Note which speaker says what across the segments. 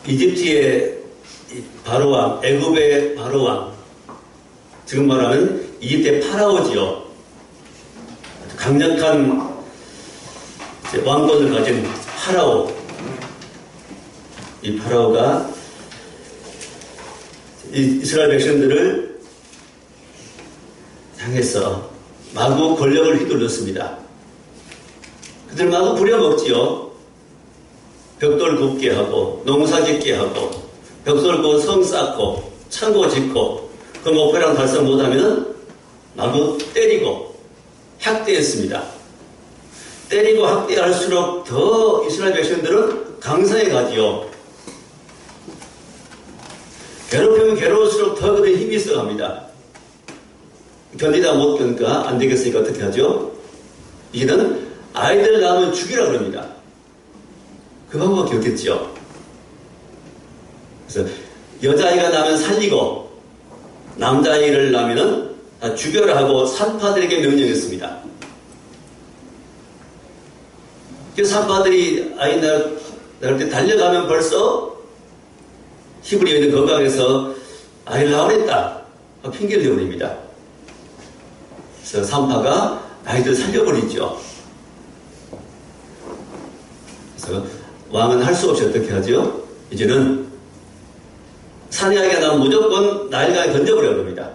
Speaker 1: 이집트의 바로왕, 애굽의 바로왕, 지금 말하는 이집트의 파라오지요. 강력한 왕권을 가진 파라오. 이 파라오가 이스라엘 백성들을 향해서 마구 권력을 휘둘렀습니다. 그들 마구 부려먹지요. 벽돌 굽게 하고 농사 짓게 하고 벽돌 성 쌓고 창고 짓고 그 목표랑 달성 못하면 마구 때리고 학대했습니다. 때리고 학대할수록 더 이스라엘 백성들은 강성해 가지요. 괴롭히면 괴로울수록 더 그들의 힘이 있어갑니다. 견디다 못 견디니까 안 되겠으니까 어떻게 하죠? 이제는 아이들 낳으면 죽이라 그럽니다. 그 방법밖에 없겠죠. 그래서 여자아이가 나면 살리고 남자아이를 낳으면 다 죽여라 하고 산파들에게 명령했습니다. 그 산파들이 아이 낳을 때 달려가면 벌써 히브리 여인은 건강해서 아이를 낳으랬다 핑계를 내버립니다. 그래서 산파가 아이들 살려버리죠. 그래서 왕은 할 수 없이 어떻게 하죠? 이제는 산의 아이가 나오면 무조건 나일강에 던져버려야 합니다.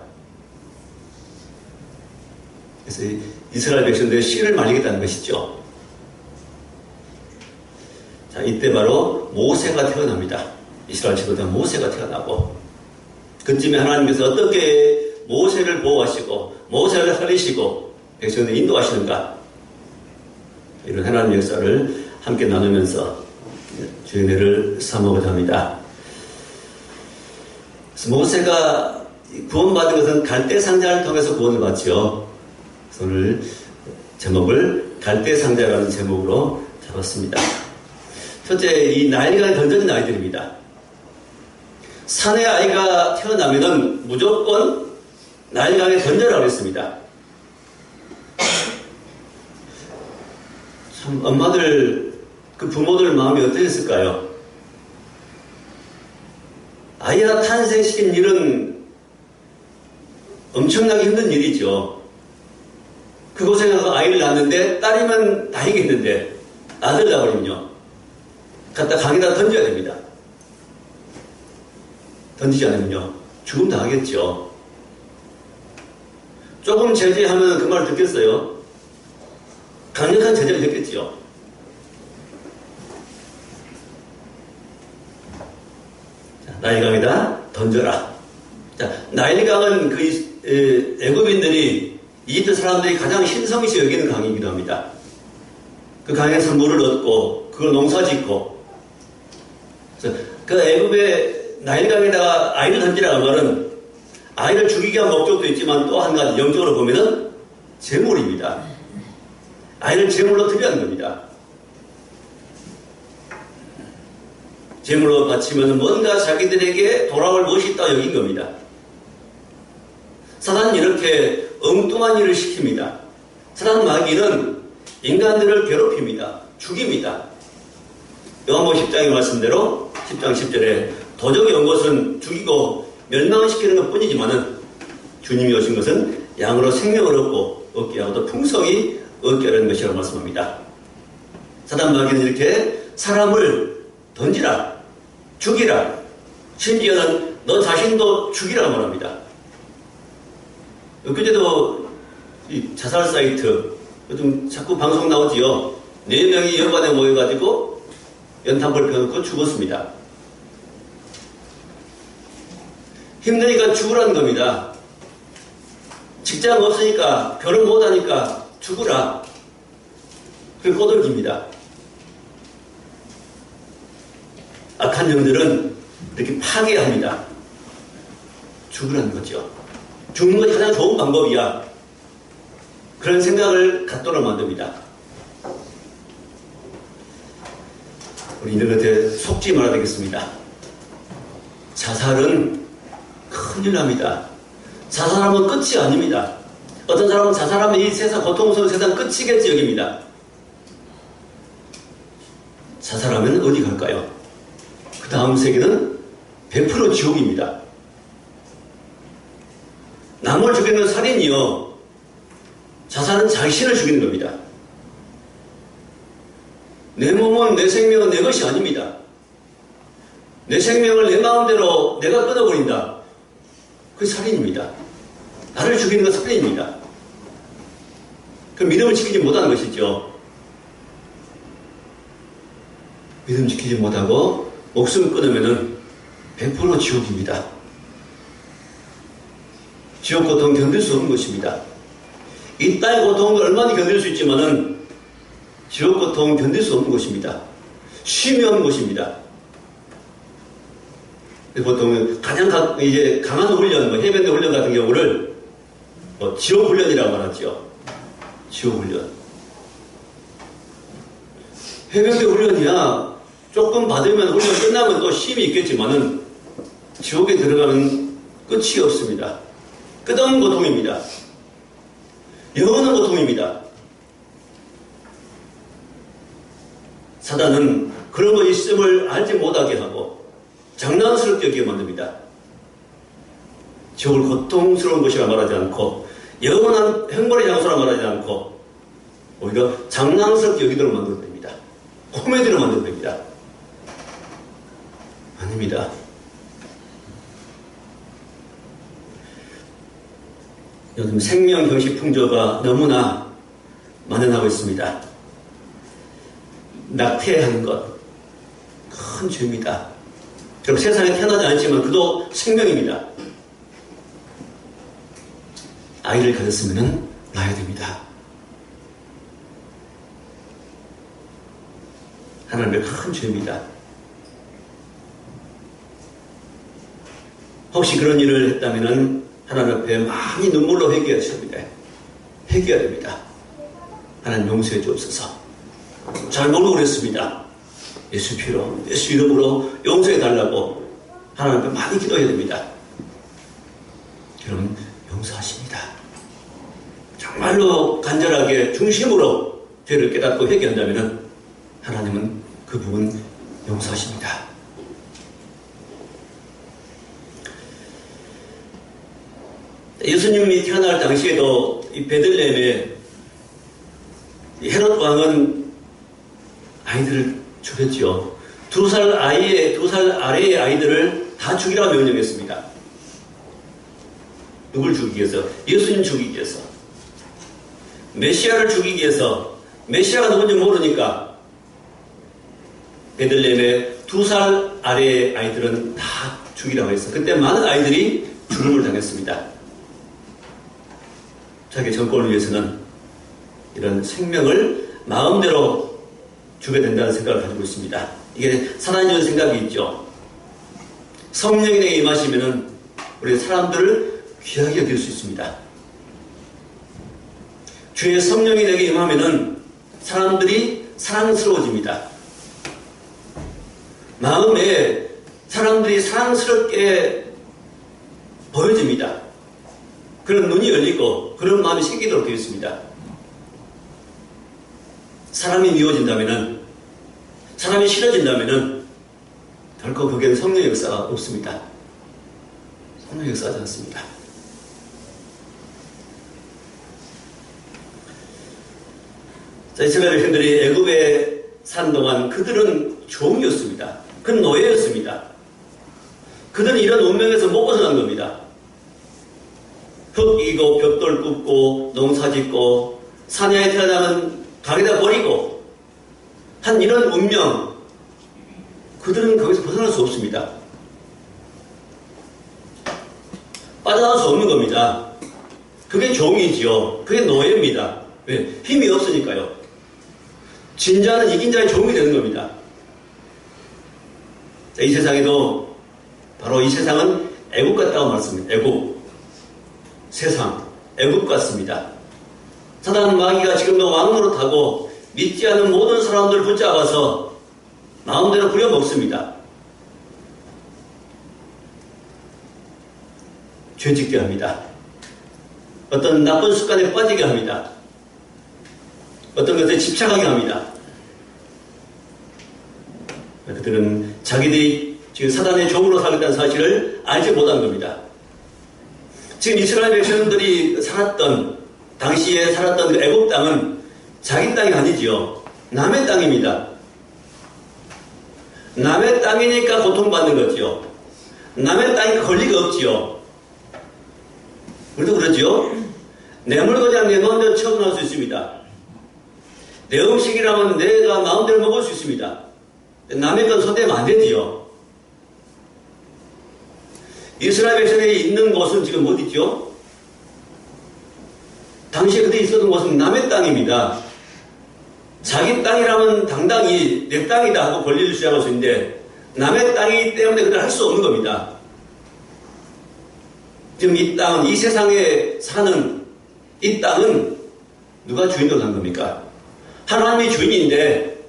Speaker 1: 그래서 이스라엘 백성들의 씨를 말리겠다는 것이죠. 자, 이때 바로 모세가 태어납니다. 이스라엘 지도자 모세가 태어나고 그쯤에 하나님께서 어떻게 모세를 보호하시고 모세를 살리시고 백성들을 인도하시는가, 이런 하나님의 역사를 함께 나누면서 주의 은혜를 삼아보자 합니다. 모세가 구원받은 것은 갈대상자를 통해서 구원을 받죠. 오늘 제목을 갈대상자라는 제목으로 잡았습니다. 첫째, 이 나일강에 던져진 아이들입니다. 산의 아이가 태어나면은 무조건 나일강에 던져라고 했습니다. 참, 엄마들, 그 부모들 마음이 어떠했을까요? 아이 하나 탄생시킨 일은 엄청나게 힘든 일이죠. 그곳에 가서 아이를 낳았는데 딸이면 다행이겠는데 아들 낳으면요 갖다 강에다 던져야 됩니다. 던지지 않으면요 죽음 당하겠죠. 조금 제재하면 그 말 듣겠어요? 강력한 제재를 했겠죠. 나일강에다 던져라. 자, 나일강은 그 애굽인들이 이집트 사람들이 가장 신성시 여기는 강이기도 합니다. 그 강에서 물을 얻고 그걸 농사짓고, 그래서 그 애굽의 나일강에다가 아이를 던지라는 말은 아이를 죽이기 위한 목적도 있지만 또 한 가지 영적으로 보면은 제물입니다. 아이를 제물로 드리라는 겁니다. 제물로 바치면 뭔가 자기들에게 돌아올 것이 있다 여긴 겁니다. 사단은 이렇게 엉뚱한 일을 시킵니다. 사단 마귀는 인간들을 괴롭힙니다. 죽입니다. 요한복음 10장의 말씀대로 10장 10절에 도적이 온 것은 죽이고 멸망시키는 것 뿐이지만은 주님이 오신 것은 양으로 생명을 얻게 하고 또 풍성히 얻게 하는 것이라고 말씀합니다. 사단 마귀는 이렇게 사람을 던지라, 죽이라, 심지어는 너 자신도 죽이라고 말합니다. 엊그제도 이 자살 사이트 요즘 자꾸 방송 나오지요. 4명이 연관에 모여가지고 연탄불 펴놓고 죽었습니다. 힘드니까 죽으라는 겁니다. 직장 없으니까 결혼 못하니까 죽으라. 그게 꼬들기입니다. 악한 영들은 이렇게 파괴합니다. 죽으라는 거죠. 죽는 것이 가장 좋은 방법이야. 그런 생각을 갖도록 만듭니다. 우리 이들한테 속지 말아야 되겠습니다. 자살은 큰일 납니다. 자살하면 끝이 아닙니다. 어떤 사람은 자살하면 이 세상, 고통스러운 세상 끝이겠지 여깁니다. 자살하면 어디 갈까요? 그 다음 세계는 100% 지옥입니다. 남을 죽이는 살인이요, 자살은 자신을 죽이는 겁니다. 내 몸은, 내 생명은 내 것이 아닙니다. 내 생명을 내 마음대로 내가 끊어버린다. 그게 살인입니다. 나를 죽이는 건 살인입니다. 그 믿음을 지키지 못하는 것이죠. 믿음 지키지 못하고 목숨을 끊으면은 100% 지옥입니다. 지옥 고통 견딜 수 없는 것입니다. 이 땅의 고통을 얼마나 견딜 수 있지만은 지옥 고통 견딜 수 없는 것입니다. 쉼이 없는 것입니다. 보통 가장 강한 훈련, 해병대 훈련 같은 경우를 지옥 훈련이라고 말하죠. 지옥 훈련. 해병대 훈련이야 조금 받으면 훈련 끝나면 또 쉼이 있겠지만은 지옥에 들어가면 끝이 없습니다. 끝없는 고통입니다. 영원한 고통입니다. 사단은 그런 것이 있음을 알지 못하게 하고 장난스럽게 여기게 만듭니다. 지옥을 고통스러운 것이라 말하지 않고 영원한 행복의 장소라 말하지 않고 오히려 장난스럽게 여기도록 만들어냅니다. 코미디로 만들어냅니다. 아닙니다. 요즘 생명 형식 풍조가 너무나 만연하고 있습니다. 낙태하는 것, 큰 죄입니다. 그럼 세상에 태어나지 않지만 그도 생명입니다. 아이를 가졌으면 낳아야 됩니다. 하나님의 큰 죄입니다. 혹시 그런 일을 했다면 하나님 앞에 많이 눈물로 회개하셔야 됩니다. 회개해야 됩니다. 하나님 용서해 주옵소서. 잘 모르고 그랬습니다. 예수 피로, 예수 이름으로 용서해 달라고 하나님 앞에 많이 기도해야 됩니다. 여러분 용서하십니다. 정말로 간절하게 중심으로 죄를 깨닫고 회개한다면 하나님은 그 부분 용서하십니다. 예수님이 태어날 당시에도 이 베들레헴에 헤롯 왕은 아이들을 죽였죠. 2살 아래의 아이들을 다 죽이라고 명령했습니다. 누굴 죽이기 위해서? 예수님 죽이기 위해서. 메시아를 죽이기 위해서. 메시아가 누군지 모르니까 베들레헴의 2살 아래의 아이들은 다 죽이라고 했어요. 그때 많은 아이들이 죽음을 당했습니다. 자기 정권을 위해서는 이런 생명을 마음대로 주게 된다는 생각을 가지고 있습니다. 이게 살아있는 생각이 있죠. 성령이 내게 임하시면은 우리 사람들을 귀하게 여길 수 있습니다. 주의 성령이 내게 임하면은 사람들이 사랑스러워집니다. 마음에 사람들이 사랑스럽게 보여집니다. 그런 눈이 열리고 그런 마음이 생기도록 되어 있습니다. 사람이 미워진다면은, 사람이 싫어진다면은 결코 거기에는 성령의 역사가 없습니다. 성령의 역사하지 않습니다. 자, 이스라엘 백성들이 애굽에 산 동안 그들은 종이었습니다. 그는 노예였습니다. 그들은 이런 운명에서 못 벗어난 겁니다. 흙 이고 벽돌 굽고 농사 짓고 사냥에 태어나면 가게다 버리고 한 이런 운명, 그들은 거기서 벗어날 수 없습니다. 빠져나갈 수 없는 겁니다. 그게 종이지요. 그게 노예입니다. 왜? 힘이 없으니까요. 진 자는 이긴 자의 종이 되는 겁니다. 자, 이 세상에도 바로 이 세상은 애국 같다고 말씀합니다. 애국. 세상, 애국 같습니다. 사단 마귀가 지금도 왕노릇하고 믿지 않는 모든 사람들을 붙잡아서 마음대로 부려먹습니다. 죄짓게 합니다. 어떤 나쁜 습관에 빠지게 합니다. 어떤 것에 집착하게 합니다. 그들은 자기들이 지금 사단의 종으로 살겠다는 사실을 알지 못한 겁니다. 지금 이스라엘 백성들이 살았던, 당시에 살았던 그 애굽 땅은 자기 땅이 아니지요. 남의 땅입니다. 남의 땅이니까 고통받는 거지요. 남의 땅이니까 권리가 없지요. 우리도 그러지요. 내 물건이랑 내 마음대로 처분할 수 있습니다. 내 음식이라면 내가 마음대로 먹을 수 있습니다. 남의 건 손대면 안 되지요. 이스라엘 백성이 있는 곳은 지금 어디죠? 당시에 그들이 있었던 곳은 남의 땅입니다. 자기 땅이라면 당당히 내 땅이다 하고 권리를 주장할 수 있는데 남의 땅이기 때문에 그들 할 수 없는 겁니다. 지금 이 땅은, 이 세상에 사는 이 땅은 누가 주인으로 산 겁니까? 하나님이 주인인데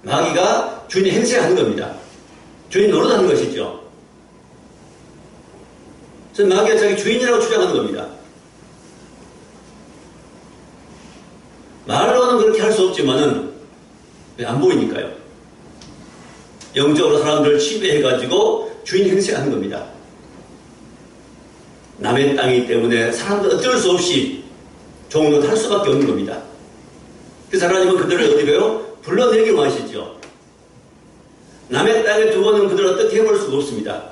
Speaker 1: 마귀가 주인의 행세하는 겁니다. 주인 노릇하는 것이죠. 그래서 마귀가 자기 주인이라고 주장하는 겁니다. 말로는 그렇게 할 수 없지만은 안 보이니까요. 영적으로 사람들을 지배해가지고 주인 행세하는 겁니다. 남의 땅이기 때문에 사람들 어쩔 수 없이 종로를 할 수밖에 없는 겁니다. 그래서 하나님은 그들을 어디 가요? 불러내기로 하시죠. 남의 땅에 두고는 그들을 어떻게 해볼 수가 없습니다.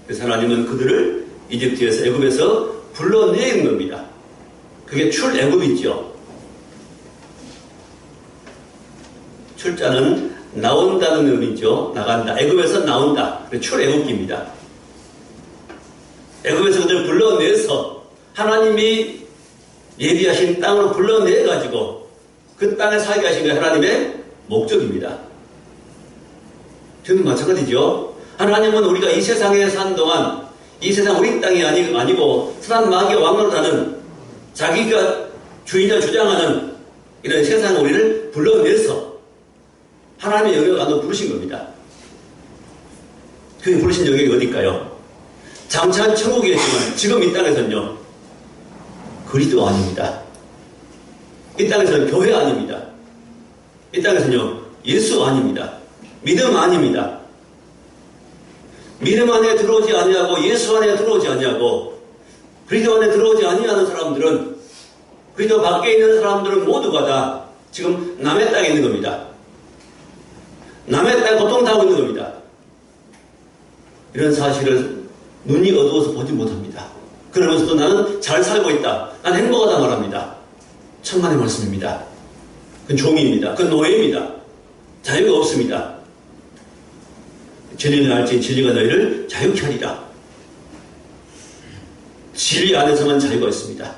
Speaker 1: 그래서 하나님은 그들을 이집트에서, 애굽에서 불러내는 겁니다. 그게 출애굽이죠. 출자는 나온다는 의미죠. 나간다. 애굽에서 나온다. 출애굽기입니다. 애굽에서 그들을 불러내서 하나님이 예비하신 땅으로 불러내가지고 그 땅에 살게 하신 게 하나님의 목적입니다. 저는 마찬가지죠. 하나님은 우리가 이 세상에 산 동안 이 세상 우리 땅이 아니고 사단 마귀가 왕노릇하는 자기가 주인이라 주장하는 이런 세상에 우리를 불러내서 하나님의 영역 안으로 부르신 겁니다. 그 부르신 영역이 어딜까요? 장차한 천국이겠지만 지금 이 땅에서는요, 그리스도 아닙니다. 이 땅에서는 교회 아닙니다. 이 땅에서는요, 예수 아닙니다. 믿음 아닙니다. 믿음 안에 들어오지 아니하고 예수 안에 들어오지 아니하고 그리스도 안에 들어오지 아니하는 사람들은, 그리스도 밖에 있는 사람들은 모두가 다 지금 남의 땅에 있는 겁니다. 남의 땅에 고통당하고 있는 겁니다. 이런 사실을 눈이 어두워서 보지 못합니다. 그러면서도 나는 잘 살고 있다, 난 행복하다 말합니다. 천만의 말씀입니다. 그건 종입니다. 그건 노예입니다. 자유가 없습니다. 진리는 알지 진리가 너희를 자유케 하리라. 진리 안에서만 자유가 있습니다.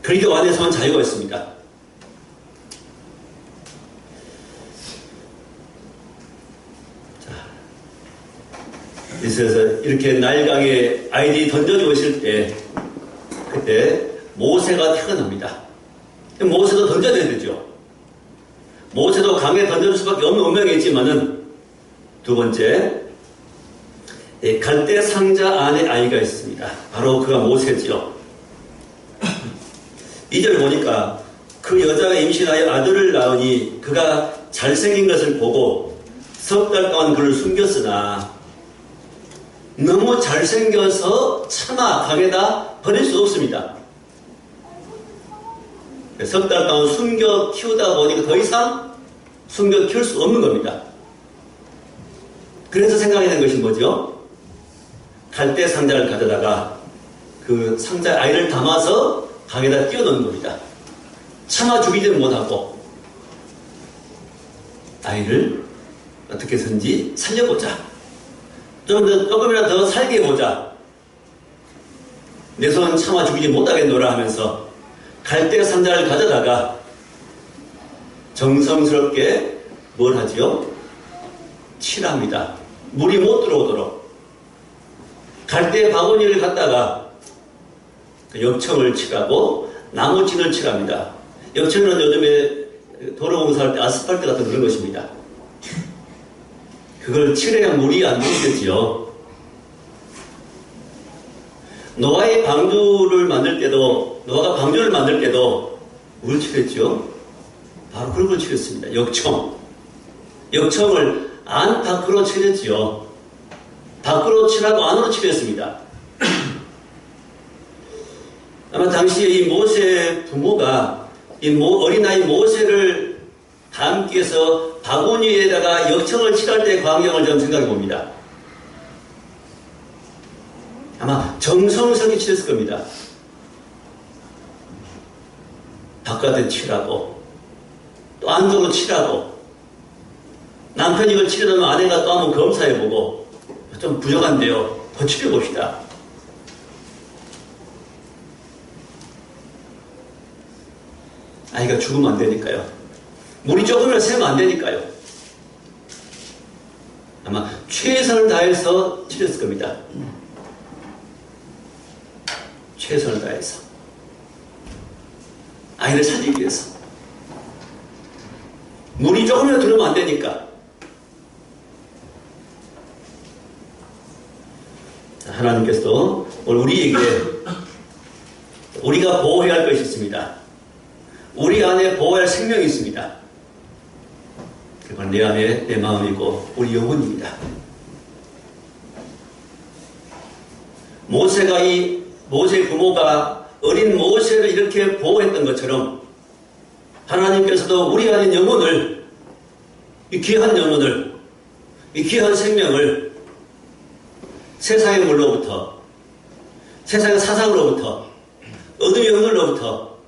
Speaker 1: 그리스도 안에서만 자유가 있습니다. 그래서 이렇게 나일강에 아이들이 던져주고 있을 때, 그때 모세가 태어납니다. 모세도 던져야 되죠. 모세도 강에 던질 수밖에 없는 운명이 있지만은, 두 번째, 갈대 상자 안에 아이가 있습니다. 바로 그가 모세지요. 2절 보니까 그 여자가 임신하여 아들을 낳으니 그가 잘생긴 것을 보고 석 달 동안 그를 숨겼으나 너무 잘생겨서 차마 강에다 버릴 수 없습니다. 석 달 동안 숨겨 키우다 보니까 더 이상 숨겨 키울 수 없는 겁니다. 그래서 생각해낸 것이 뭐죠? 갈대 상자를 가져다가 그 상자에 아이를 담아서 강에다 띄워넣는 겁니다. 차마 죽이지는 못하고 아이를 어떻게 해서든지 살려보자. 조금이라도 더 살게 해보자. 내 손은 차마 죽이지 못하겠노라 하면서 갈대 상자를 가져다가 정성스럽게 뭘 하지요? 칠합니다. 물이 못 들어오도록. 갈대 바구니를 갖다가 역청을 칠하고 나무진을 칠합니다. 역청은 요즘에 도로 공사할 때 아스팔트 같은 그런 것입니다. 그걸 칠해야 물이 안 들겠지요. 노아의 방주를 만들 때도, 노아가 방주를 만들 때도 뭘 칠했죠? 바로 그런 걸 칠했습니다. 역청. 역청을 안 밖으로 치렀지요. 밖으로 치라고 안으로 치렸습니다. 아마 당시에 이 모세 부모가 이 어린아이 모세를 함께해서 바구니 위에다가 역청을 칠할 때 광경을 좀 생각해 봅니다. 아마 정성스럽게 칠했을 겁니다. 바깥에 칠하고 또 안쪽으로 칠하고 남편이 이걸 칠해놓으면 아내가 또 한번 검사해보고 좀 부족한데요. 더 칠해봅시다. 아이가 죽으면 안 되니까요. 물이 조금이라도 새면 안 되니까요. 아마 최선을 다해서 칠했을 겁니다. 최선을 다해서. 아이를 살리기 위해서. 물이 조금이라도 들어오면 안 되니까. 하나님께서도 오늘 우리에게 우리가 보호해야 할 것이 있습니다. 우리 안에 보호할 생명이 있습니다. 그건 내 안에 내 마음이고 우리 영혼입니다. 모세의 부모가 어린 모세를 이렇게 보호했던 것처럼 하나님께서도 우리 안에 영혼을, 이 귀한 영혼을, 이 귀한 생명을 세상의 물로부터, 세상의 사상으로부터, 어둠의 영들로부터,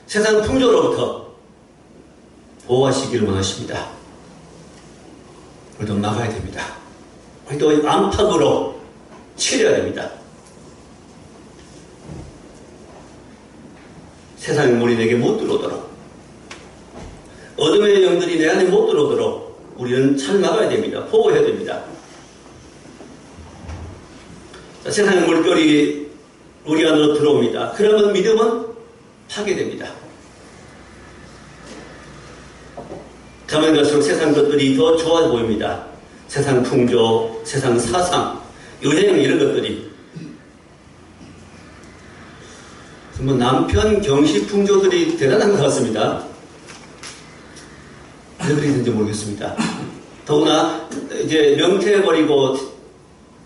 Speaker 1: 세상 풍조로부터 보호하시기를 원하십니다. 우리도 막아야 됩니다. 우리도 안팎으로 치려야 됩니다. 세상의 물이 내게 못 들어오도록, 어둠의 영들이 내 안에 못 들어오도록 우리는 잘 막아야 됩니다. 보호해야 됩니다. 자, 세상의 물결이 우리 안으로 들어옵니다. 그러면 믿음은 파괴됩니다. 가면 갈수록 세상 것들이 더 좋아 보입니다. 세상 풍조, 세상 사상, 유행 이런 것들이. 뭐 남편 경시 풍조들이 대단한 것 같습니다. 왜 그랬는지 모르겠습니다. 더구나 이제 명퇴해버리고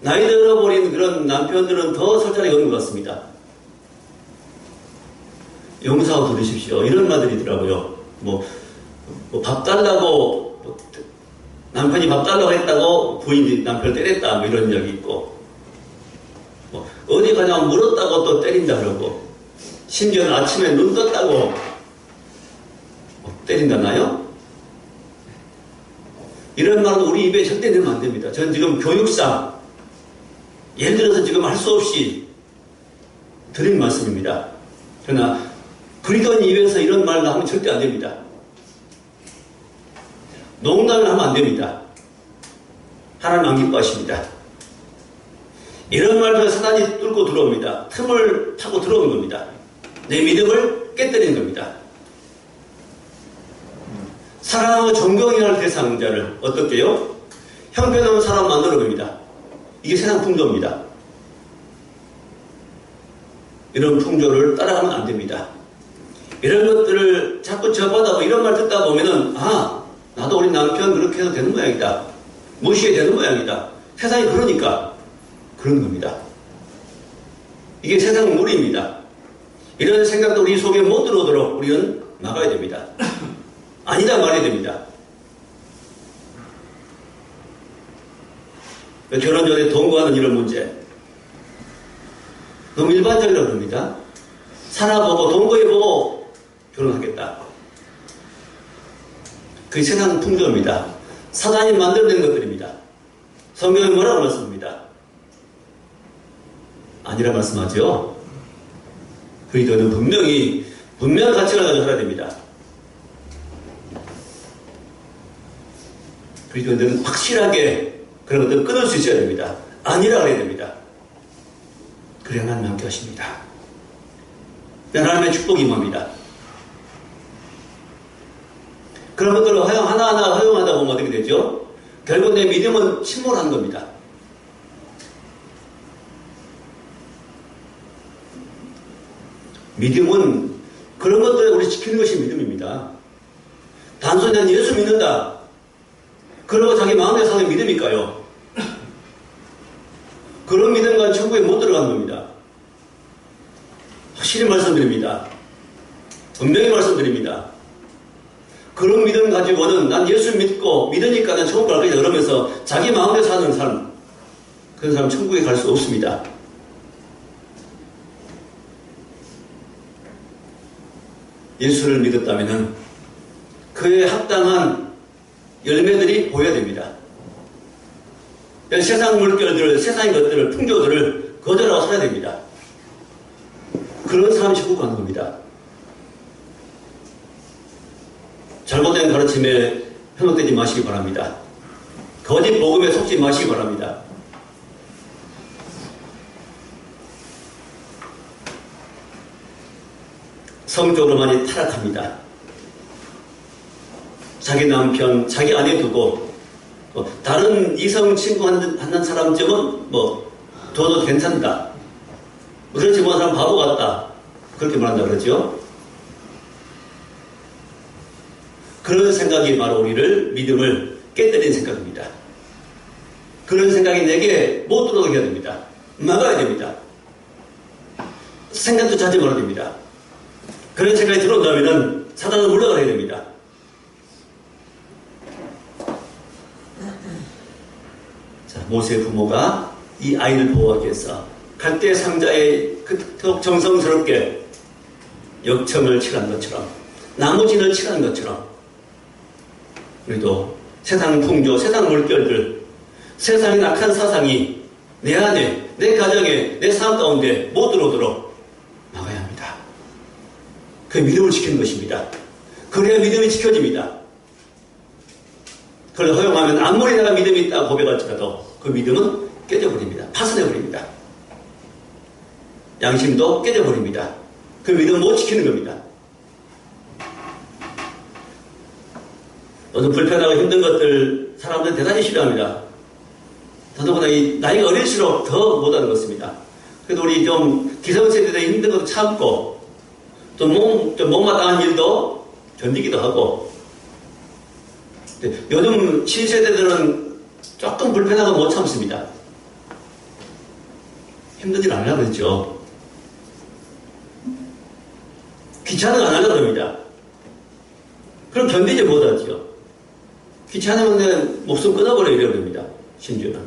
Speaker 1: 나이 들어버린 그런 남편들은 더 설자리 오는 것 같습니다. 용서하고 들으십시오. 이런 말들이 있더라고요. 밥 달라고, 남편이 밥 달라고 했다고 부인이 남편을 때렸다, 뭐 이런 적이 있고, 어디 가냐고 물었다고 또 때린다 그러고, 심지어는 아침에 눈 떴다고 때린다나요? 이런 말은 우리 입에 절대 내면 안 됩니다. 전 지금 교육상, 예를 들어서 지금 할 수 없이 드린 말씀입니다. 그러나, 그리던 입에서 이런 말을 하면 절대 안 됩니다. 농담을 하면 안 됩니다. 하나님 안 기뻐하십니다. 이런 말도 사단이 뚫고 들어옵니다. 틈을 타고 들어오는 겁니다. 내 믿음을 깨뜨리는 겁니다. 사랑하고 존경해야 할 대상자를 어떻게요? 형편없는 사람 만들어 봅니다. 이게 세상 풍조입니다. 이런 풍조를 따라가면 안 됩니다. 이런 것들을 자꾸 저받아고 이런 말 듣다 보면은, 나도 우리 남편 그렇게 해도 되는 모양이다. 무시해야 되는 모양이다. 세상이 그러니까 그런 겁니다. 이게 세상 무리입니다. 이런 생각도 우리 속에 못 들어오도록 우리는 막아야 됩니다. 아니다 말해야 됩니다. 결혼 전에 동거하는 이런 문제 너무 일반적이라고 합니다. 살아보고 동거해보고 결혼하겠다. 그게 세상 풍조입니다. 사단이 만들어낸 것들입니다. 성경에 뭐라고 말씀합니다? 아니라 말씀하죠. 그리스도는 분명한 가치를 가지고 살아야 됩니다. 그리스도는 확실하게 그런 것들을 끊을 수 있어야 됩니다. 아니라 그래야 됩니다. 그래야 하나님 함께 하십니다. 하나님의 축복이 임합니다. 그런 것들을 하나하나 허용하다 보면 어떻게 되죠? 결국 내 믿음은 침몰하는 겁니다. 믿음은 그런 것들을 우리 지키는 것이 믿음입니다. 단순히 난 예수 믿는다. 그리고 자기 마음에 사는 믿음일까요? 그런 믿음과 천국에 못 들어가는 겁니다. 확실히 말씀드립니다. 분명히 말씀드립니다. 그런 믿음 가지고는 난 예수 믿고 믿으니까 난 천국 갈 거야 그러면서 자기 마음에 사는 삶, 그런 사람 천국에 갈 수 없습니다. 예수를 믿었다면 그에 합당한 열매들이 보여야 됩니다. 세상 물결들, 세상의 것들을, 풍조들을 거절하고 살아야 됩니다. 그런 사람이 천국 가는 겁니다. 잘못된 가르침에 현혹되지 마시기 바랍니다. 거짓 복음에 속지 마시기 바랍니다. 성적으로 많이 타락합니다. 자기 남편, 자기 아내 두고 다른 이성 친구 한는 사람쯤은 둬도 괜찮다. 우리는 지금 사람 바보 같다. 그렇게 말한다 그러죠. 그런 생각이 바로 우리를 믿음을 깨뜨리는 생각입니다. 그런 생각이 내게 못 들어오게 해야 됩니다. 막아야 됩니다. 생각도 자지 말아야 됩니다. 그런 생각이 들어온다면 사단은 물러가야 됩니다. 자, 모세의 부모가 이 아이를 보호하기 위해서 갈대 상자에 그토록 정성스럽게 역청을 칠한 것처럼 나무진을 칠한 것처럼 우리도 세상 풍조, 세상 물결들, 세상의 악한 사상이 내 안에, 내 가정에, 내 삶 가운데 못 들어오도록 막아야 합니다. 그 믿음을 지키는 것입니다. 그래야 믿음이 지켜집니다. 그걸 허용하면 아무리 내가 믿음이 있다고 고백할지라도 그 믿음은 깨져버립니다. 파손해버립니다. 양심도 깨져버립니다. 그 믿음을 못 지키는 겁니다. 어떤 불편하고 힘든 것들 사람들은 대단히 싫어합니다. 더더구나 이 나이가 어릴수록 더 못하는 것입니다. 그래도 우리 좀 기성세대들의 힘든 것도 참고 또 못마땅한 일도 견디기도 하고 요즘 신세대들은 조금 불편하고 못 참습니다. 힘든 일 안 하려고 그랬죠. 귀찮은 거 안 하려고 합니다. 그럼 견디지 못하죠. 귀찮으면 내 목숨 끊어버려 이래야 됩니다. 심지어는.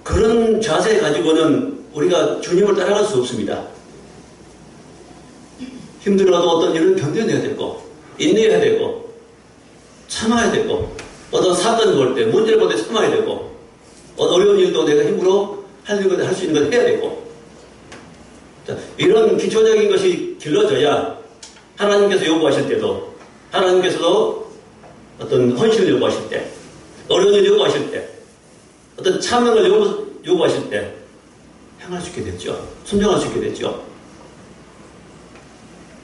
Speaker 1: 그런 자세 가지고는 우리가 주님을 따라갈 수 없습니다. 힘들어도 어떤 일은 견뎌내야 되고 인내해야 되고 참아야 되고 어떤 사건을 볼 때 문제를 볼 때 참아야 되고 어려운 일도 내가 힘으로 할 수 있는 걸 해야 되고 자, 이런 기초적인 것이 길러져야 하나님께서 요구하실 때도 하나님께서도 어떤 헌신을 요구하실 때 어려운 일을 요구하실 때 어떤 참여를 요구하실 때 행할 수 있게 됐죠. 순종할 수 있게 됐죠.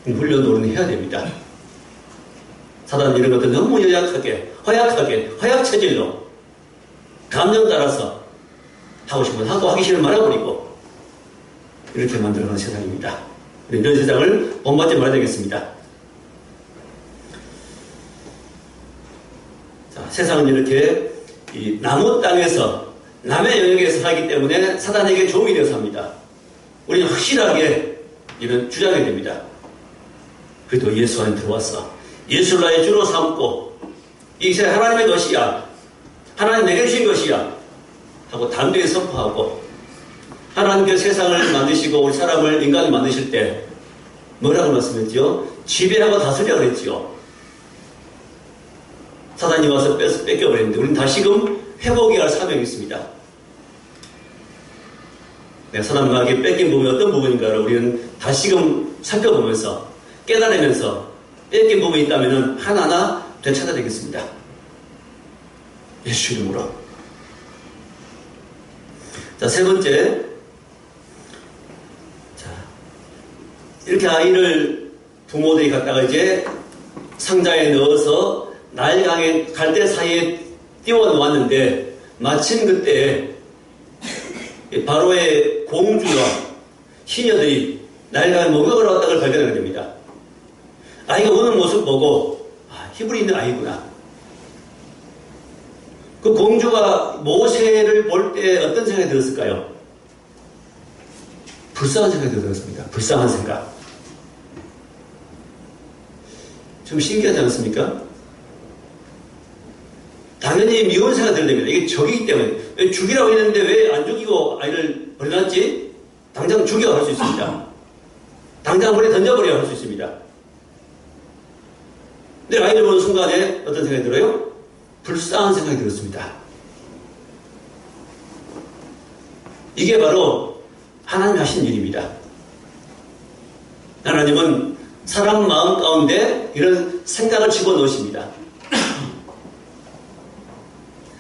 Speaker 1: 훈련도 우리는 해야 됩니다. 사단은 이런 것들 너무 허약하게 허약 체질로 감정 따라서 하고 싶으면 하고 하기 싫으면 말아버리고 이렇게 만들어가는 세상입니다. 이런 세상을 본받지 말아야 되겠습니다. 자, 세상은 이렇게 이 나무 땅에서 남의 영역에서 살기 때문에 사단에게 종이 되어서 합니다. 우리는 확실하게 이런 주장해야 됩니다. 그래도 예수 안에 들어와서 예수를 나의 주로 삼고 이 세상 하나님의 것이야 하나님 내게 주신 것이야 하고 담대히 선포하고 하나님께서 세상을 만드시고 우리 사람을 인간을 만드실 때 뭐라고 말씀했죠? 지배하고 다스리라고 그랬죠. 사단이 와서 뺏겨버렸는데 우리는 다시금 회복해야 할 사명이 있습니다. 사단마귀 뺏긴 부분이 어떤 부분인가를 우리는 다시금 살펴보면서 깨달으면서 뺏긴 부분이 있다면 하나하나 되찾아내겠습니다. 예수 이름으로. 자, 세 번째. 자, 이렇게 아이를 부모들이 갖다가 이제 상자에 넣어서 날강에 갈대 사이에 띄워 놓았는데 마침 그때 바로의 공주와 시녀들이 나이가 목욕을 하고 딱 발견하게 됩니다. 아이가 우는 모습 보고 힘을 있는 아이구나. 그 공주가 모세를 볼 때 어떤 생각이 들었을까요? 불쌍한 생각이 들었습니다. 불쌍한 생각. 좀 신기하지 않습니까? 당연히 미운 생각이 들립니다. 이게 적이기 때문에. 왜 죽이라고 했는데 왜 안 죽이고 아이를 버려놨지? 당장 죽여 할 수 있습니다. 당장 물에 던져버려 할 수 있습니다. 근데 아이를 보는 순간에 어떤 생각이 들어요? 불쌍한 생각이 들었습니다. 이게 바로 하나님이 하신 일입니다. 하나님은 사람 마음 가운데 이런 생각을 집어넣으십니다.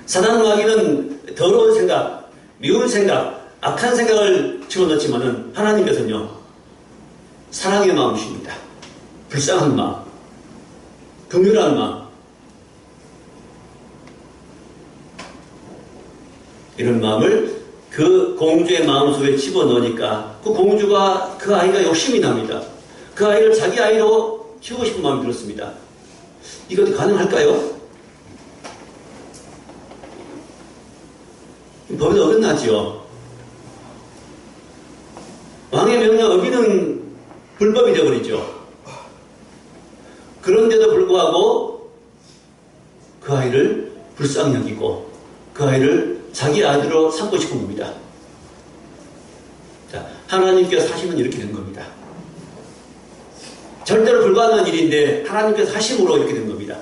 Speaker 1: 사단 마귀는 더러운 생각, 미운 생각, 악한 생각을 집어넣지만은 하나님께서는요, 사랑의 마음이십니다. 불쌍한 마음, 긍휼한 마음. 이런 마음을 그 공주의 마음속에 집어넣으니까 그 공주가 그 아이가 욕심이 납니다. 그 아이를 자기 아이로 키우고 싶은 마음이 들었습니다. 이것도 가능할까요? 법에 어긋나지요. 왕의 명령 어기는 불법이 되어버리죠. 그런데도 불구하고 그 아이를 불쌍히 여기고 그 아이를 자기 아들로 삼고 싶은 겁니다. 자, 하나님께서 하시면 이렇게 된 겁니다. 절대로 불가능한 일인데 하나님께서 하심으로 이렇게 된 겁니다.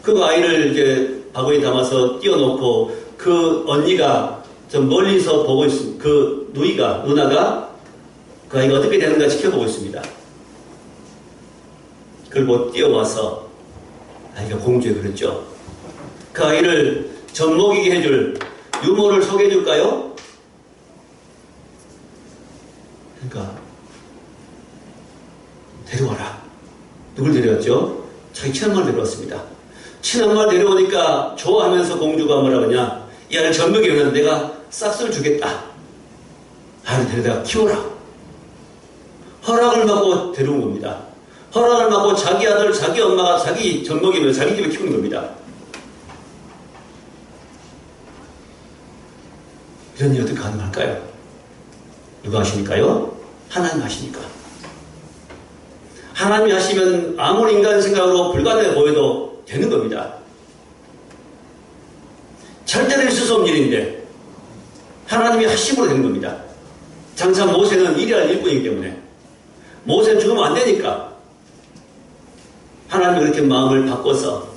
Speaker 1: 그 아이를 이제 바구니에 담아서 띄워놓고 그 언니가 좀 멀리서 보고 있습니다. 그 누나가 그 아이가 어떻게 되는가 지켜보고 있습니다. 그걸 못 띄워와서 아이가 공주에 그랬죠. 그 아이를 젖먹이게 해줄 유모를 소개해 줄까요? 그러니까 데려와라. 누굴 데려왔죠? 자기 친엄마를 데려왔습니다. 친엄마를 데려오니까 좋아하면서 공주가 뭐라 그러냐, 이 아이를 젖먹이면 내가 싹스를 주겠다. 아이를 데려다가 키워라. 허락을 받고 데려온 겁니다. 허락을 받고 자기 아들, 자기 엄마가 자기 젖먹이면 자기 집에 키우는 겁니다. 이런 일이 어떻게 가능할까요? 누가 하시니까요? 하나님 하시니까. 하나님이 하시면 아무리 인간 생각으로 불가능해 보여도 되는 겁니다. 절대로 있을 수 없는 일인데 하나님이 하심으로 되는 겁니다. 장차 모세는 일할 일꾼이기 때문에 모세는 죽으면 안 되니까 하나님이 그렇게 마음을 바꿔서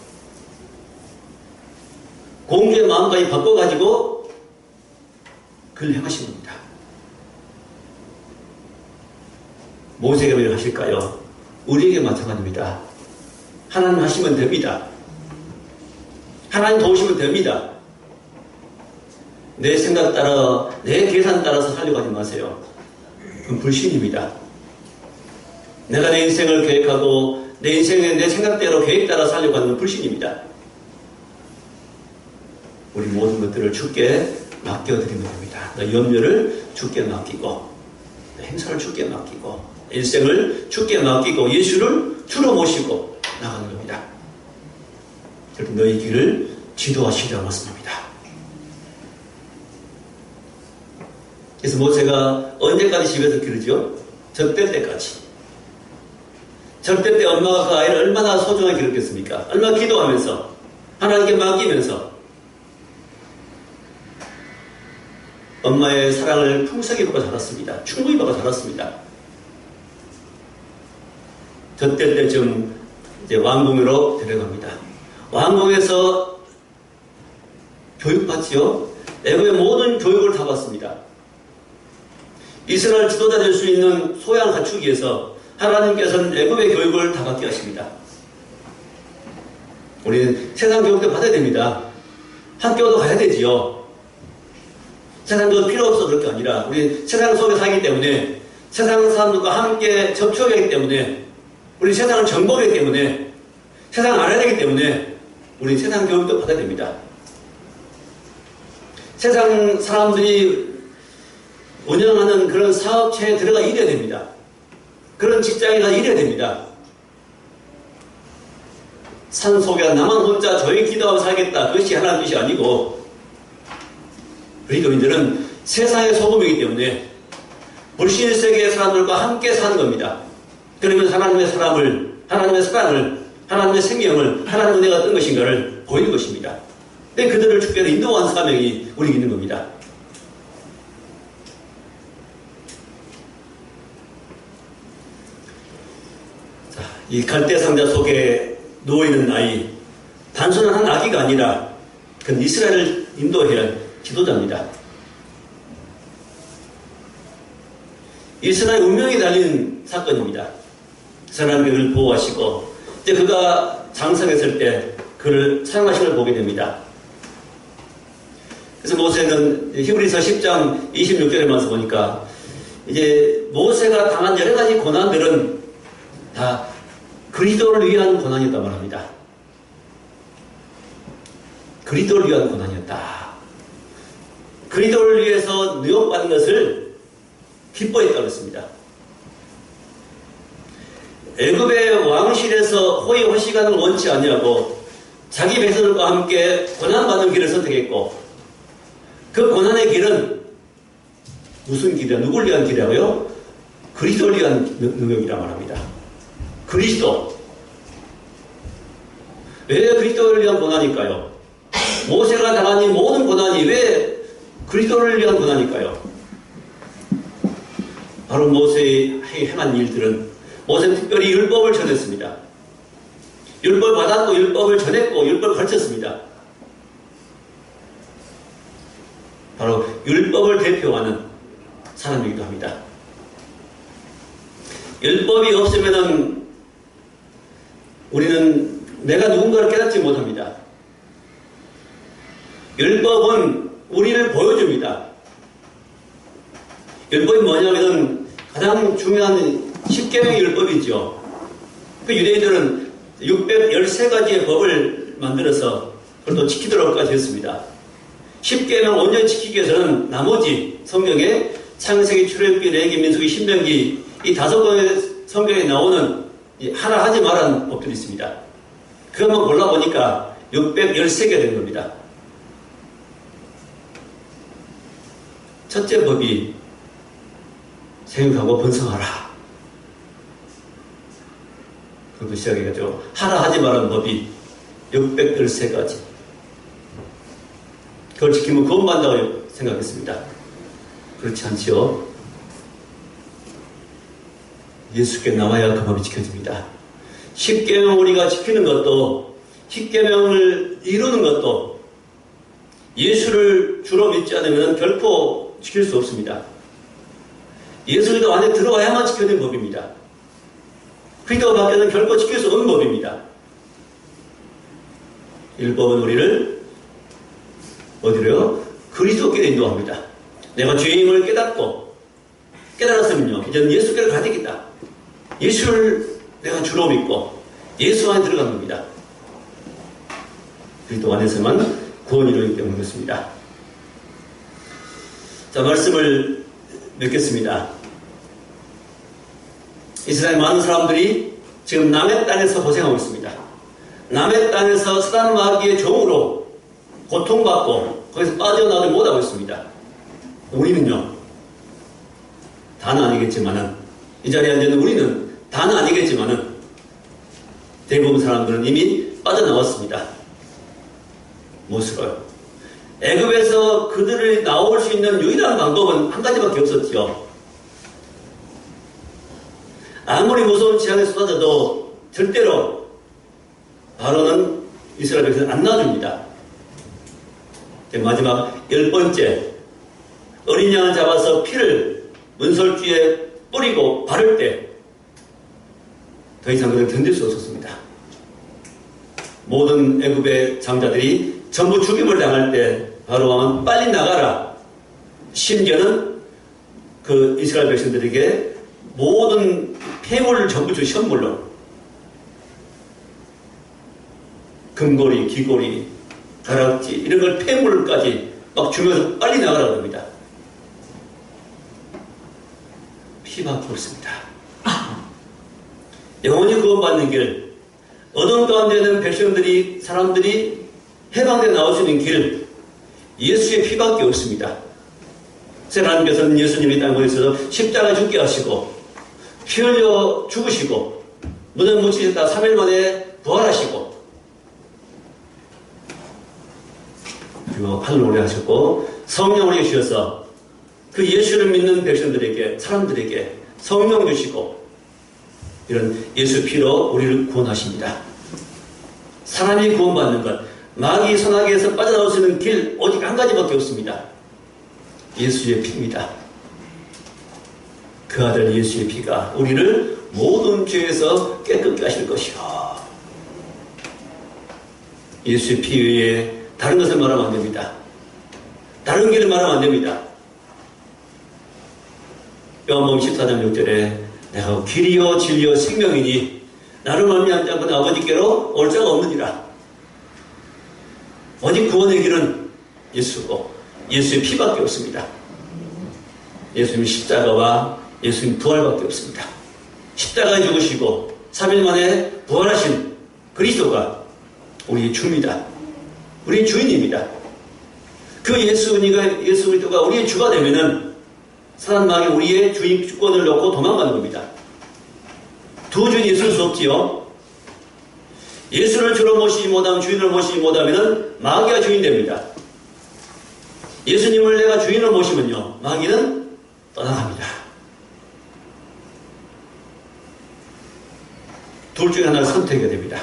Speaker 1: 공주의 마음까지 바꿔가지고 그걸 행하신 겁니다. 모세에게 왜 하실까요? 우리에게 마찬가지입니다. 하나님 하시면 됩니다. 하나님 도우시면 됩니다. 내 생각 따라, 내 계산 따라서 살려고 하지 마세요. 그건 불신입니다. 내가 내 인생을 계획하고 내 인생에 내 생각대로 계획 따라 살려고 하는 건 불신입니다. 우리 모든 것들을 주께 맡겨드리면 됩니다. 너 염려를 주께 맡기고, 행사를 주께 맡기고, 일생을 주께 맡기고, 예수를 주로 모시고 나가는 겁니다. 그렇게 너희 길을 지도하시리라고 말씀합니다. 그래서 모세가 언제까지 집에서 기르죠? 젖될 때까지. 젖될 때 엄마가 그 아이를 얼마나 소중하게 기르겠습니까? 얼마나 기도하면서, 하나님께 맡기면서, 엄마의 사랑을 풍성히 받고 자랐습니다. 충분히 받고 자랐습니다. 젖될 때쯤 이제 왕궁으로 데려갑니다. 왕궁에서 교육받지요. 애굽의 모든 교육을 다 받습니다. 이스라엘 지도자 될 수 있는 소양 갖추기 위해서 하나님께서는 애굽의 교육을 다 받게 하십니다. 우리는 세상 교육도 받아야 됩니다. 학교도 가야 되지요. 세상 교육 필요 없어 그럴 게 아니라 우리 세상 속에 살기 때문에 세상 사람들과 함께 접촉하기 때문에 우리 세상을 정복하기 때문에 세상을 알아야 되기 때문에 우리 세상 교육도 받아야 됩니다. 세상 사람들이 운영하는 그런 사업체에 들어가 일해야 됩니다. 그런 직장에 가서 일해야 됩니다. 산속에 나만 혼자 조용히 기도하고 살겠다. 그것이 하나님 뜻이 아니고, 그리스도인들은 세상의 소금이기 때문에 불신의 세계의 사람들과 함께 사는 겁니다. 그러면 하나님의 사랑을, 하나님의 생명을, 하나님의 은혜가 어떤 것인가를 보이는 것입니다. 근데 그들을 주께서 인도한 사명이 우리에게 있는 겁니다. 자, 이 갈대 상자 속에 누워있는 아이, 단순한 한 아기가 아니라 그는 이스라엘을 인도해야 할 지도자입니다. 이스라엘 운명이 달린 사건입니다. 하나님이 그를 보호하시고, 이제 그가 장성했을 때 그를 사용하시는 걸 보게 됩니다. 그래서 모세는 히브리서 10장 26절에 만서 보니까 이제 모세가 당한 여러 가지 고난들은 다 그리스도를 위한 고난이었단 말합니다. 그리스도를 위한 고난이었다. 그리스도를 위해서 누욕받는 것을 기뻐했다고 했습니다. 애굽의 왕실에서 호의호식하는 원치 아니하고 자기 백성들과 함께 고난받는 길을 선택했고, 그 고난의 길은 무슨 길이야? 누굴 위한 길이라고요? 그리스도를 위한 능력이라 말합니다. 그리스도. 왜 그리스도를 위한 고난일까요? 모세가 당한 이 모든 고난이 왜 그리스도를 위한 고난일까요? 바로 모세의 행한 일들은, 모세는 특별히 율법을 전했습니다. 율법을 받았고 율법을 전했고 율법을 가르쳤습니다. 바로 율법을 대표하는 사람이기도 합니다. 율법이 없으면 우리는 내가 누군가를 깨닫지 못합니다. 율법은 우리를 보여줍니다. 율법이 뭐냐면 가장 중요한 10계명의 율법이죠. 그 유대인들은 613가지의 법을 만들어서 그걸 또 지키도록까지 했습니다. 10계명 온전히 지키기 위해서는 나머지 성경에 창세기, 출애굽기, 레위기, 민수기, 신명기 이 5권의 성경에 나오는 하라 하지 말라는 법들이 있습니다. 그것만 골라보니까 613개 된 겁니다. 첫째 법이 생육하고 번성하라. 그것도 시작해가지고 하라 하지 말라는 법이 613가지. 그걸 지키면 구원받는다고 생각했습니다. 그렇지 않지요. 예수께 나와야 그 법이 지켜집니다. 10계명 우리가 지키는 것도, 10계명을 이루는 것도 예수를 주로 믿지 않으면 결코 지킬 수 없습니다. 예수도 안에 들어와야만 지켜지는 법입니다. 그리스도 밖에는 결코 지킬 수 없는 법입니다. 율법은 우리를 어디로요? 그리스도께 인도합니다. 내가 죄임을 깨달았으면요, 이제는 예수께를 가야 되겠다. 예수를 내가 주로 믿고 예수 안에 들어간 겁니다. 그리스도 안에서만 구원이 이루어지기 때문에 그렇습니다. 자, 말씀을 맺겠습니다. 이스라엘 많은 사람들이 지금 남의 땅에서 고생하고 있습니다. 남의 땅에서 사단 마귀의 종으로 고통받고 거기서 빠져나오지 못하고 있습니다. 우리는요, 다는 아니겠지만은, 이 자리에 앉아있는 우리는 다는 아니겠지만은 대부분 사람들은 이미 빠져나왔습니다. 무엇으로요? 애굽에서 그들이 나올 수 있는 유일한 방법은 한 가지밖에 없었죠. 아무리 무서운 재앙이 쏟아져도 절대로 바로는 이스라엘 백성을 안 놔줍니다. 마지막 10번째, 어린 양을 잡아서 피를 문설주에 뿌리고 바를 때 더 이상 그를 견딜 수 없었습니다. 모든 애굽의 장자들이 전부 죽임을 당할 때 바로 왕은 빨리 나가라. 심지어는 그 이스라엘 백성들에게 모든 폐물을 전부 주 선물로 금고리, 귀고리, 가락지 이런 걸 폐물까지 막 주면서 빨리 나가라고 합니다. 피밖에 없습니다. 영원히 구원받는 길, 어둠 가운데 있는 백성들이, 사람들이 해방되어 나올 수 있는 길, 예수의 피밖에 없습니다. 하나님께서는 예수님이 땅에 오셔서 십자가에 죽게 하시고 피 흘려 죽으시고 무덤에 묻히셨다 3일 만에 부활하시고 그리고 하늘로 올라가셨고 성령을 주셔서 그 예수를 믿는 백성들에게, 사람들에게 성령 주시고 이런 예수 피로 우리를 구원하십니다. 사람이 구원받는 것, 마귀 선악에서 빠져나올 수 있는 길 오직 한 가지밖에 없습니다. 예수의 피입니다. 그 아들 예수의 피가 우리를 모든 죄에서 깨끗게 하실 것이요. 예수의 피 외에 다른 것을 말하면 안 됩니다. 다른 길을 말하면 안 됩니다. 요한복음 14장 6절에 내가 길이요 진리요 생명이니 나를 말미암지 않고는 아버지께로 올 자가 없느니라. 오직 구원의 길은 예수고 예수의 피밖에 없습니다. 예수님 십자가와 예수님 부활밖에 없습니다. 십자가에 죽으시고 3일 만에 부활하신 그리스도가 우리의 주입니다. 우리의 주인입니다. 그 예수 그리스도가 우리의 주가 되면은 사단 마귀 우리의 주권을 놓고 도망가는 겁니다. 두 주인이 있을 수 없지요. 예수를 주로 모시지 못하면, 주인을 모시지 못하면 마귀가 주인 됩니다. 예수님을 내가 주인을 모시면요, 마귀는 떠나갑니다. 둘 중에 하나를 선택해야 됩니다.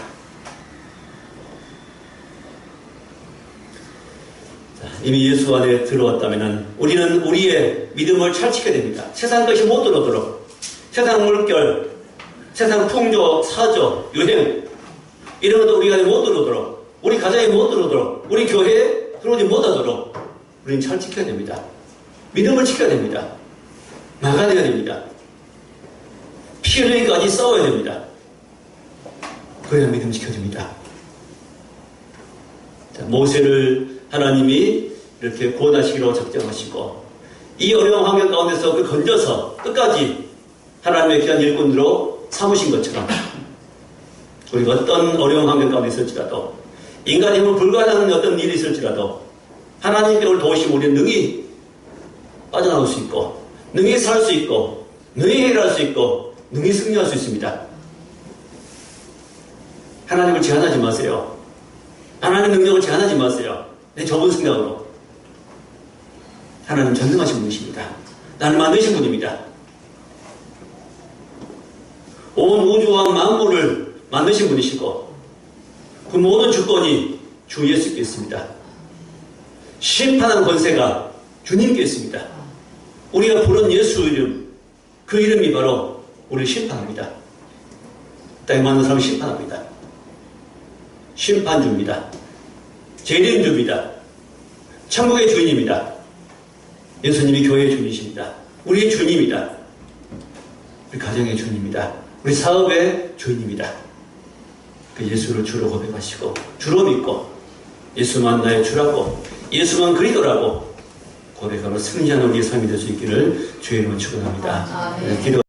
Speaker 1: 이미 예수 안에 들어왔다면 우리는 우리의 믿음을 잘 지켜야 됩니다. 세상 것이 못 들어오도록, 세상 물결, 세상 풍조, 사조, 유행 이런 것도 우리 안에 못 들어오도록, 우리 가정에 못 들어오도록, 우리 교회에 들어오지 못하도록 우리는 잘 지켜야 됩니다. 믿음을 지켜야 됩니다. 막아내야 됩니다. 피 흘리기까지 싸워야 됩니다. 그래야 믿음 지켜집니다. 모세를 하나님이 이렇게 구원하시기로 작정하시고 이 어려운 환경 가운데서 그 건져서 끝까지 하나님의 귀한 일꾼으로 삼으신 것처럼 우리가 어떤 어려운 환경 가운데 있을지라도 인간의 힘은 불가능한 어떤 일이 있을지라도 하나님께로 도우시면 우리는 능히 빠져나올 수 있고 능히 살 수 있고 능히 해결할 수 있고 능히 승리할 수 있습니다. 하나님을 제한하지 마세요. 하나님의 능력을 제한하지 마세요. 내 좁은 생각으로. 하나님 전능하신 분이십니다. 나를 만드신 분입니다. 온 우주와 만물을 만드신 분이시고 그 모든 주권이 주 예수께 있습니다. 심판한 권세가 주님께 있습니다. 우리가 부른 예수 이름, 그 이름이 바로 우리를 심판합니다. 땅에 맞는 사람을 심판합니다. 심판주입니다. 재림주입니다. 천국의 주인입니다. 예수님이 교회의 주인이십니다. 우리의 주인입니다. 우리 가정의 주인입니다. 우리 사업의 주인입니다. 그 예수를 주로 고백하시고 주로 믿고 예수만 나의 주라고 예수만 그리스도라고 고백하고 승리하는 우리의 삶이 될 수 있기를 주의 이름으로 축원합니다. 기도